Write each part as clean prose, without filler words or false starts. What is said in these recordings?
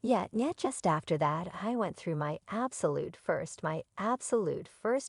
Yet just after that, I went through my absolute first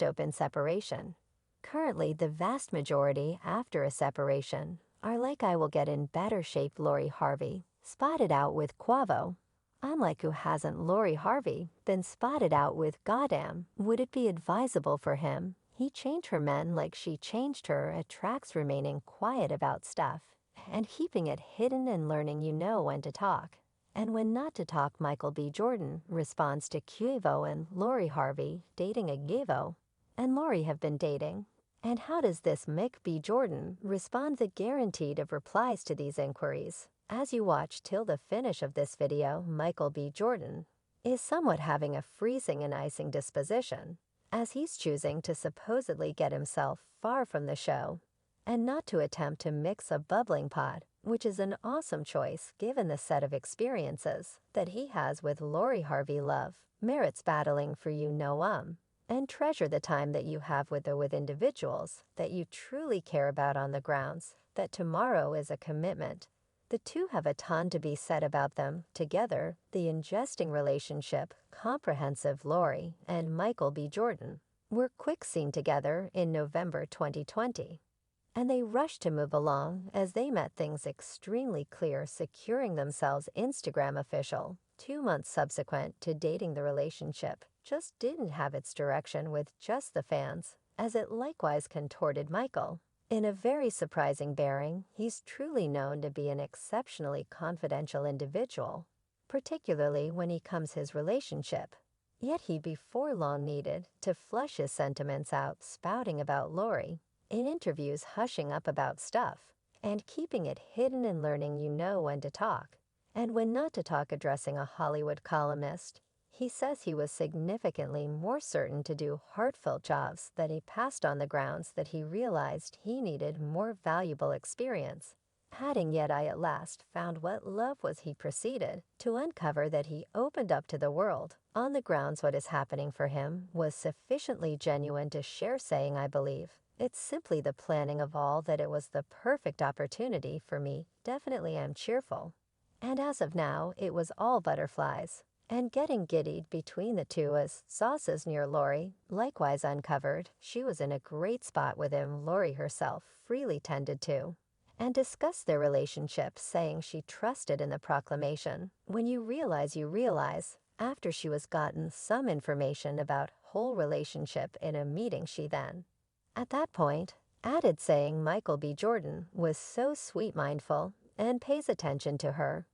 open separation. Currently, the vast majority after a separation are like I will get in better shape Lori Harvey, spotted out with Quavo. Unlike who hasn't Lori Harvey been spotted out with goddamn, would it be advisable for him? He changed her men like she changed her at tracks remaining quiet about stuff and keeping it hidden and learning you know when to talk. And when not to talk, Michael B. Jordan responds to Quavo and Lori Harvey dating a Gavo, and Lori have been dating. And how does this Mick B. Jordan respond the guaranteed of replies to these inquiries? As you watch till the finish of this video, Michael B. Jordan is somewhat having a freezing and icing disposition, as he's choosing to supposedly get himself far from the show and not to attempt to mix a bubbling pot, which is an awesome choice given the set of experiences that he has with Lori Harvey Love, merits battling for and treasure the time that you have with individuals that you truly care about on the grounds that tomorrow is a commitment. The two have a ton to be said about them together, the ingesting relationship, comprehensive Lori and Michael B. Jordan were quick seen together in November 2020. And they rushed to move along as they met things extremely clear, securing themselves Instagram official 2 months subsequent to dating. The relationship just didn't have its direction with just the fans, as it likewise contorted Michael. In a very surprising bearing, he's truly known to be an exceptionally confidential individual, particularly when he comes his relationship. Yet he before long needed to flush his sentiments out, spouting about Lori in interviews, hushing up about stuff and keeping it hidden and learning you know when to talk and when not to talk. Addressing a Hollywood columnist, he says he was significantly more certain to do heartfelt jobs that he passed on the grounds that he realized he needed more valuable experience. Adding, yet I at last found what love was. He proceeded to uncover that he opened up to the world on the grounds what is happening for him was sufficiently genuine to share, saying, I believe it's simply the planning of all that it was the perfect opportunity for me. Definitely am cheerful. And as of now, it was all butterflies. And getting giddied between the two as sauces near Lori, likewise uncovered, she was in a great spot with him. Lori herself freely tended to and discussed their relationship, saying she trusted in the proclamation. When you realize, after she was gotten some information about whole relationship in a meeting she then at that point added, saying Michael B. Jordan was so sweet mindful and pays attention to her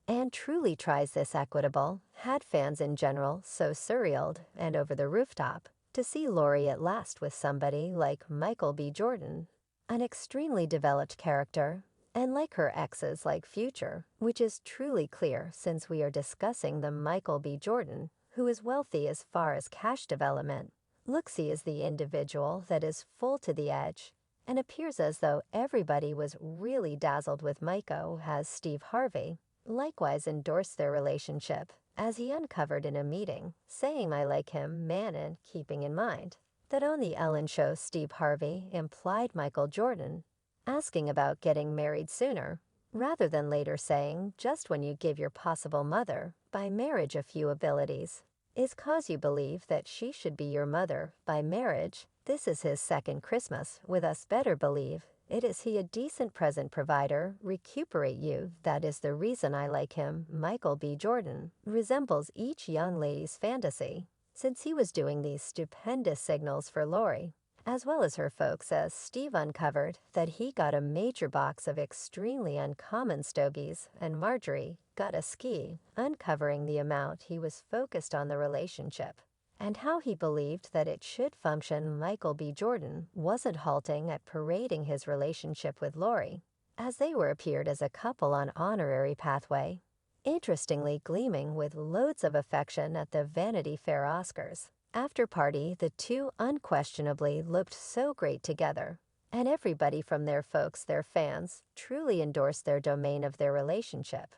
and truly tries this equitable, had fans in general so surrealed and over the rooftop to see Lori at last with somebody like Michael B. Jordan, an extremely developed character, and like her exes like Future, which is truly clear since we are discussing the Michael B. Jordan, who is wealthy as far as cash development. Looksy is the individual that is full to the edge, and appears as though everybody was really dazzled with Michael. Has Steve Harvey likewise endorsed their relationship, as he uncovered in a meeting, saying I like him, man, and keeping in mind that on the Ellen show Steve Harvey implied Michael Jordan asking about getting married sooner, rather than later, saying just when you give your possible mother by marriage a few abilities is cause you believe that she should be your mother by marriage. This is his second Christmas with us, better believe it is he a decent present provider, recuperate you, that is the reason I like him. Michael B. Jordan resembles each young lady's fantasy, since he was doing these stupendous signals for Lori, as well as her folks, as Steve uncovered that he got a major box of extremely uncommon stogies, and Marjorie got a ski, uncovering the amount he was focused on the relationship and how he believed that it should function. Michael B. Jordan wasn't halting at parading his relationship with Lori, as they were appeared as a couple on honorary pathway, interestingly gleaming with loads of affection at the Vanity Fair Oscars after party. The two unquestionably looked so great together, and everybody from their folks, their fans, truly endorsed their domain of their relationship.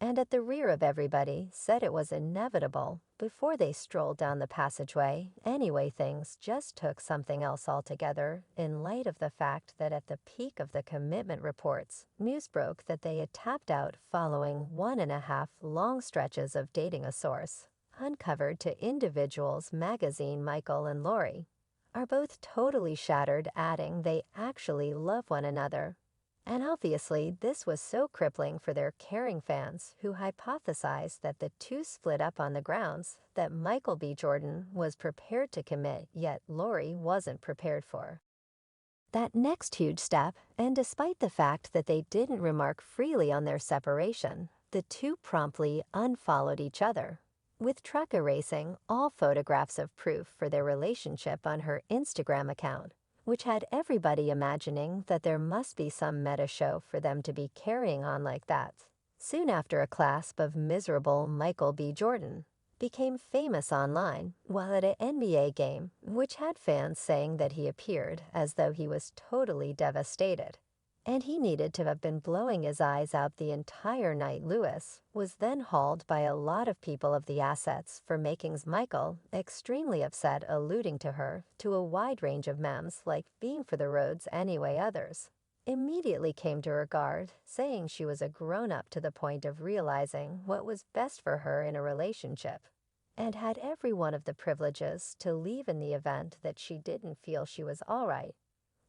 and at the rear of everybody said it was inevitable before they strolled down the passageway. Anyway, things just took something else altogether in light of the fact that at the peak of the commitment reports, news broke that they had tapped out following 1.5 long stretches of dating. A source uncovered to Individuals magazine Micheal and Lori are both totally shattered, adding they actually love one another. And obviously, this was so crippling for their caring fans who hypothesized that the two split up on the grounds that Micheal B. Jordan was prepared to commit, yet Lori wasn't prepared for that next huge step. And despite the fact that they didn't remark freely on their separation, the two promptly unfollowed each other, with Truck erasing all photographs of proof for their relationship on her Instagram account, which had everybody imagining that there must be some meta show for them to be carrying on like that. Soon after, a clasp of miserable Micheal B. Jordan became famous online while at an NBA game, which had fans saying that he appeared as though he was totally devastated, and he needed to have been blowing his eyes out the entire night. Lewis was then hauled by a lot of people of the assets for making Micheal extremely upset, alluding to her to a wide range of memes like being for the roads anyway. Others immediately came to her guard, saying she was a grown-up to the point of realizing what was best for her in a relationship, and had every one of the privileges to leave in the event that she didn't feel she was all right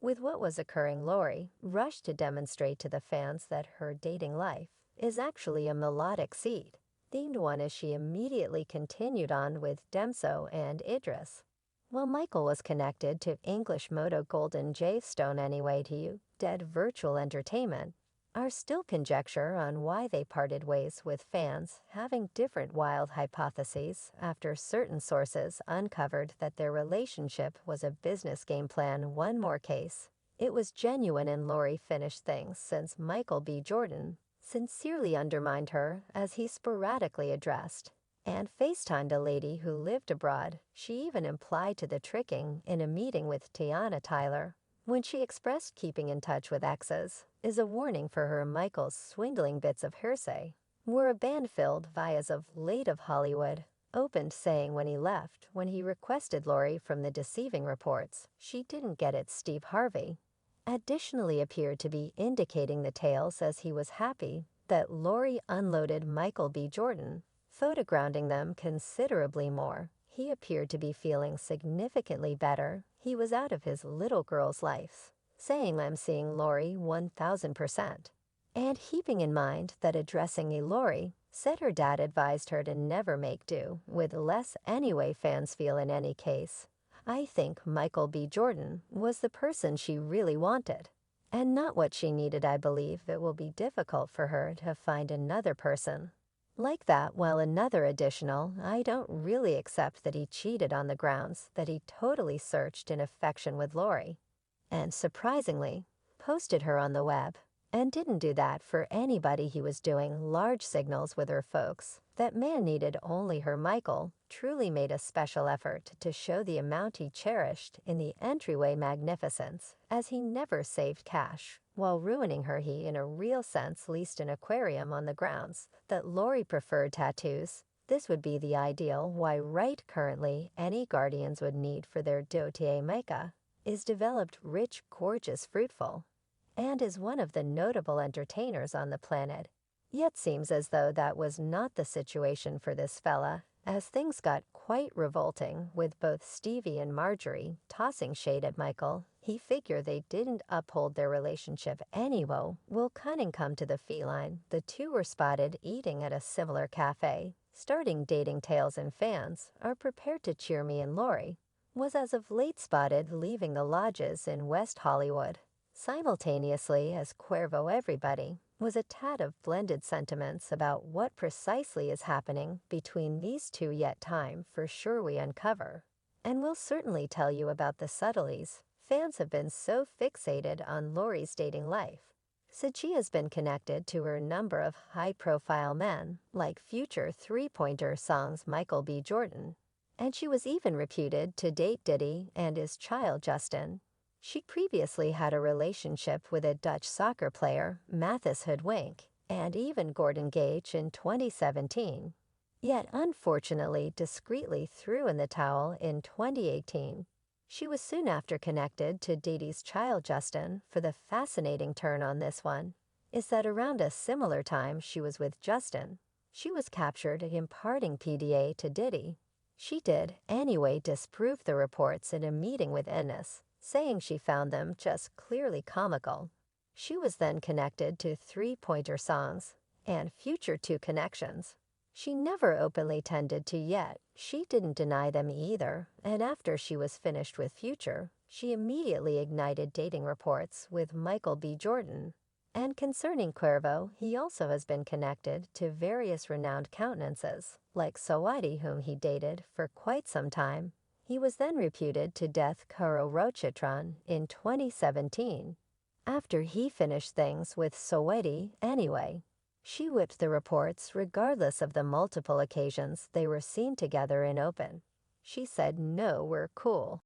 with what was occurring. Lori rushed to demonstrate to the fans that her dating life is actually a melodic seed-themed one, as she immediately continued on with Demso and Idris, while Micheal was connected to English moto Golden J Stone. Anyway, to you, Dead Virtual Entertainment are still conjecture on why they parted ways, with fans having different wild hypotheses after certain sources uncovered that their relationship was a business game plan. One more case, it was genuine, and Lori finished things since Micheal B. Jordan sincerely undermined her, as he sporadically addressed and FaceTimed a lady who lived abroad. She even implied to the tricking in a meeting with Tiana Tyler when she expressed keeping in touch with exes is a warning for her. Michael's swindling bits of hearsay were a band-filled vias of late of Hollywood opened, saying when he left, when he requested Lori from the deceiving reports, she didn't get it. Steve Harvey additionally appeared to be indicating the tales, as he was happy that Lori unloaded Micheal B. Jordan, photogrounding them considerably more. He appeared to be feeling significantly better. He was out of his little girl's life, saying, "I'm seeing Lori 1000%. And keeping in mind that addressing a Lori said her dad advised her to never make do with less. Anyway, fans feel in any case, I think Micheal B. Jordan was the person she really wanted, and not what she needed. I believe it will be difficult for her to find another person like that. While another additional, I don't really accept that he cheated on the grounds that he totally searched in affection with Lori, and surprisingly, posted her on the web, and didn't do that for anybody. He was doing large signals with her folks. That man needed only her. Micheal truly made a special effort to show the amount he cherished in the entryway magnificence, as he never saved cash while ruining her. He, in a real sense, leased an aquarium on the grounds that Lori preferred tattoos. This would be the ideal. Why, right, currently any guardians would need for their dote Micah is developed, rich, gorgeous, fruitful, and is one of the notable entertainers on the planet. Yet seems as though that was not the situation for this fella, as things got quite revolting, with both Stevie and Marjorie tossing shade at Micheal. He figured they didn't uphold their relationship anyway. Will cunning come to the feline? The two were spotted eating at a similar cafe, starting dating tales, and fans are prepared to cheer. Me and Lori was as of late spotted leaving the lodges in West Hollywood, simultaneously as Quavo. Everybody was a tad of blended sentiments about what precisely is happening between these two, yet time for sure we uncover, and we'll certainly tell you about the subtleties. Fans have been so fixated on Lori's dating life, said she has been connected to her number of high-profile men, like future three-pointer songs Micheal B. Jordan, and she was even reputed to date Diddy and his child Justin. She previously had a relationship with a Dutch soccer player, Mathis Hoodwink, and even Gordon Gage in 2017. Yet unfortunately discreetly threw in the towel in 2018. She was soon after connected to Didi's child Justin. For the fascinating turn on this one is that around a similar time she was with Justin, she was captured imparting PDA to Diddy. She did, anyway, disprove the reports in a meeting with Ennis, saying she found them just clearly comical. She was then connected to 3 Pointer songs and Future 2 connections. She never openly tended to yet. She didn't deny them either, and after she was finished with Future, she immediately ignited dating reports with Michael B. Jordan. And concerning Cuervo, he also has been connected to various renowned countenances, like Sawadee, whom he dated for quite some time. He was then reputed to death Karo Rochitran in 2017. After he finished things with Sawadee anyway, she whipped the reports regardless of the multiple occasions they were seen together in open. She said, "No, we're cool.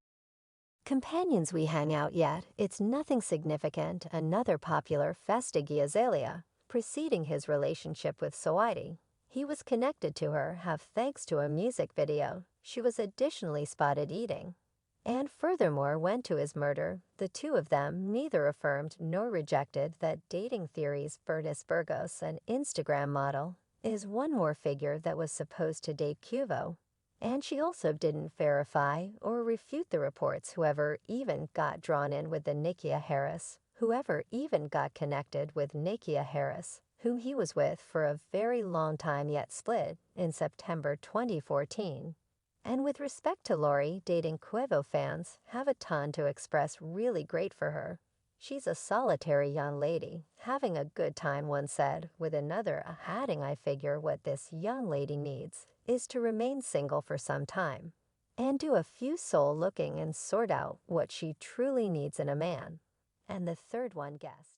Companions we hang out yet, it's nothing significant." Another popular Festigi Azalea, preceding his relationship with Sawadee. He was connected to her, have thanks to a music video. She was additionally spotted eating. And furthermore went to his murder. The two of them neither affirmed nor rejected that dating theories. Bernice Burgos, an Instagram model, is one more figure that was supposed to date Quavo. And she also didn't verify or refute the reports. Whoever even got drawn in with the Nikia Harris, whoever even got connected with Nikia Harris, whom he was with for a very long time yet split in September 2014. And with respect to Lori, dating Quavo fans have a ton to express really great for her. She's a solitary young lady, having a good time, one said, with another adding, "I figure what this young lady needs is to remain single for some time and do a few soul looking and sort out what she truly needs in a man." And the third one guessed.